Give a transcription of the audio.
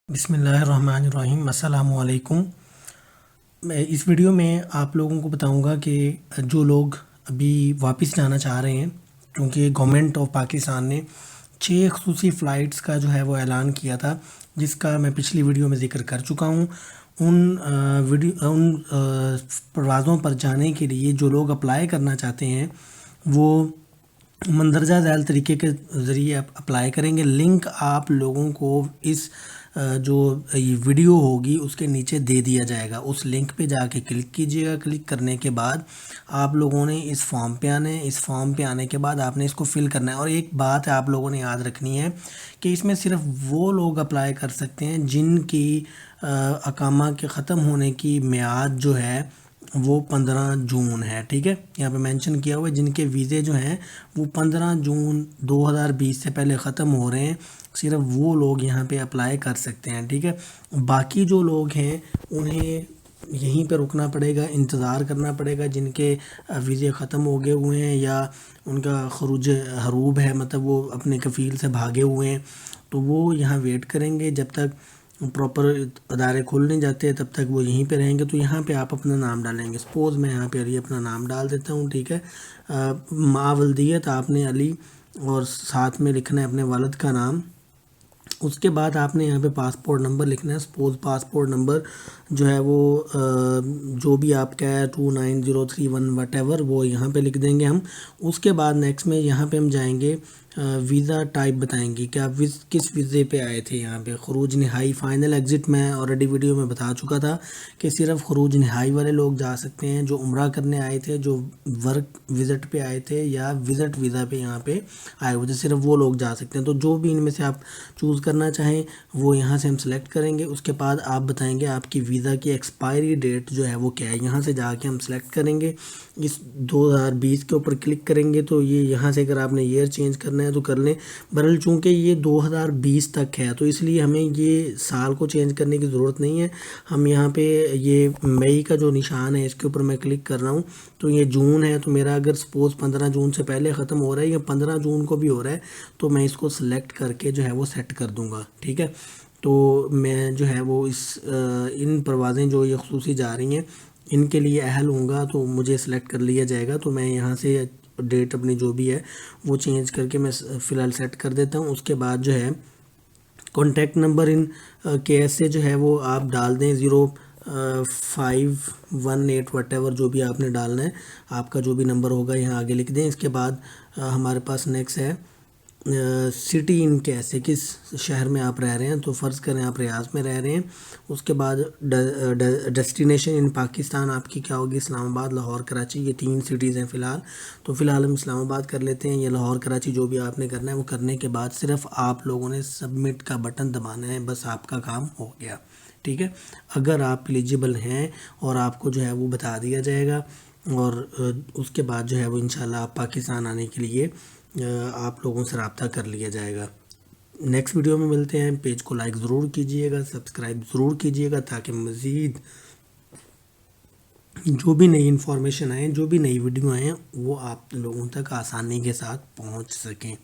بسم اللہ الرحمن الرحیم، السلام علیکم۔ میں اس ویڈیو میں آپ لوگوں کو بتاؤں گا کہ جو لوگ ابھی واپس جانا چاہ رہے ہیں، کیونکہ گورنمنٹ آف پاکستان نے 6 خصوصی فلائٹس کا جو ہے وہ اعلان کیا تھا، جس کا میں پچھلی ویڈیو میں ذکر کر چکا ہوں۔ ان پروازوں پر جانے کے لیے جو لوگ اپلائی کرنا چاہتے ہیں وہ مندرجہ ذیل طریقے کے ذریعے اپلائی کریں گے۔ لنک آپ لوگوں کو اس جو یہ ویڈیو ہوگی اس کے نیچے دے دیا جائے گا، اس لنک پہ جا کے کلک کیجیے گا۔ کلک کرنے کے بعد آپ لوگوں نے اس فارم پہ آنا ہے۔ اس فارم پہ آنے کے بعد آپ نے اس کو فل کرنا ہے، اور ایک بات آپ لوگوں نے یاد رکھنی ہے کہ اس میں صرف وہ لوگ اپلائی کر سکتے ہیں جن کی اقامہ کے ختم ہونے کی میعاد جو ہے وہ 15 جون ہے، ٹھیک ہے۔ یہاں پہ مینشن کیا ہوا ہے جن کے ویزے جو ہیں وہ 15 جون 2020 سے پہلے ختم ہو رہے ہیں، صرف وہ لوگ یہاں پہ اپلائی کر سکتے ہیں، ٹھیک ہے۔ باقی جو لوگ ہیں انہیں یہیں پہ رکنا پڑے گا، انتظار کرنا پڑے گا۔ جن کے ویزے ختم ہو گئے ہوئے ہیں یا ان کا خروج حروب ہے، مطلب وہ اپنے کفیل سے بھاگے ہوئے ہیں، تو وہ یہاں ویٹ کریں گے جب تک پراپر ادارے کھل نہیں جاتے، تب تک وہ یہیں پہ رہیں گے۔ تو یہاں پہ آپ اپنا نام ڈالیں گے۔ سپوز میں یہاں پہ علی اپنا نام ڈال دیتا ہوں، ٹھیک ہے۔ ماولدیت آپ نے علی اور ساتھ میں لکھنا ہے اپنے والد کا نام۔ اس کے بعد آپ نے یہاں پہ پاسپورٹ نمبر لکھنا ہے۔ سپوز پاسپورٹ نمبر جو ہے وہ جو بھی آپ کا ہے 29031 وٹ ایور، وہ یہاں پہ لکھ دیں گے ہم۔ اس کے بعد نیکسٹ میں یہاں پہ ہم جائیں گے، ویزا ٹائپ بتائیں گے کہ آپ کس ویزے پہ آئے تھے۔ یہاں پہ خروج نہائی فائنل ایگزٹ میں آلریڈی ویڈیو میں بتا چکا تھا کہ صرف خروج نہائی والے لوگ جا سکتے ہیں، جو عمرہ کرنے آئے تھے، جو ورک وزٹ پہ آئے تھے یا وزٹ ویزا پہ یہاں پہ آئے ہوئے تھے، صرف وہ لوگ جا سکتے ہیں۔ تو جو بھی ان میں سے آپ چوز کرنا چاہیں وہ یہاں سے ہم سلیکٹ کریں گے۔ اس کے بعد آپ بتائیں گے آپ کی ویزا کی ایکسپائری ڈیٹ جو ہے وہ کیا ہے، یہاں سے جا کے ہم سلیکٹ کریں گے۔ اس 2020 کے اوپر کلک کریں گے تو یہ یہاں سے اگر آپ نے ایئر چینج کرنا ہے تو کر لیں، برل چونکہ یہ 2020 تک ہے تو اس لیے ہمیں یہ سال کو چینج کرنے کی ضرورت نہیں ہے۔ ہم یہاں پہ یہ مئی کا جو نشان ہے اس کے اوپر میں کلک کر رہا ہوں تو یہ جون ہے، تو میرا اگر سپوز 15 جون سے پہلے ختم ہو رہا ہے یا 15 جون کو بھی ہو رہا ہے تو میں اس کو سلیکٹ کر کے جو ہے وہ سیٹ کر دوں گا، ٹھیک ہے۔ تو میں جو ہے وہ ان پروازیں جو یہ خصوصی جا رہی ہیں ان کے لیے اہل ہوں گا تو مجھے سلیکٹ کر لیا جائے گا۔ تو میں یہاں سے ڈیٹ اپنی جو بھی ہے وہ چینج کر کے میں فی الحال سیٹ کر دیتا ہوں۔ اس کے بعد جو ہے کانٹیکٹ نمبر ان کیس سے جو ہے وہ آپ ڈال دیں 0518 وٹ ایور، جو بھی آپ نے ڈالنا ہے، آپ کا جو بھی نمبر ہوگا یہاں آگے لکھ دیں۔ اس کے بعد ہمارے پاس نیکسٹ ہے سٹی ان کیسے، کس شہر میں آپ رہ رہے ہیں، تو فرض کریں آپ ریاض میں رہ رہے ہیں۔ اس کے بعد ڈیسٹینیشن ان پاکستان آپ کی کیا ہوگی، اسلام آباد، لاہور، کراچی، یہ 3 سٹیز ہیں فی الحال۔ تو فی الحال ہم اسلام آباد کر لیتے ہیں، یا لاہور، کراچی، جو بھی آپ نے کرنا ہے وہ کرنے کے بعد صرف آپ لوگوں نے سبمٹ کا بٹن دبانا ہے، بس آپ کا کام ہو گیا، ٹھیک ہے۔ اگر آپ ایلیجیبل ہیں اور آپ کو جو ہے وہ بتا دیا جائے گا، اور اس کے بعد جو ہے وہ انشاءاللہ آپ پاکستان آنے کے لیے آپ لوگوں سے رابطہ کر لیا جائے گا۔ نیکسٹ ویڈیو میں ملتے ہیں۔ پیج کو لائک ضرور کیجئے گا، سبسکرائب ضرور کیجئے گا تاکہ مزید جو بھی نئی انفارمیشن آئیں، جو بھی نئی ویڈیو آئیں وہ آپ لوگوں تک آسانی کے ساتھ پہنچ سکیں۔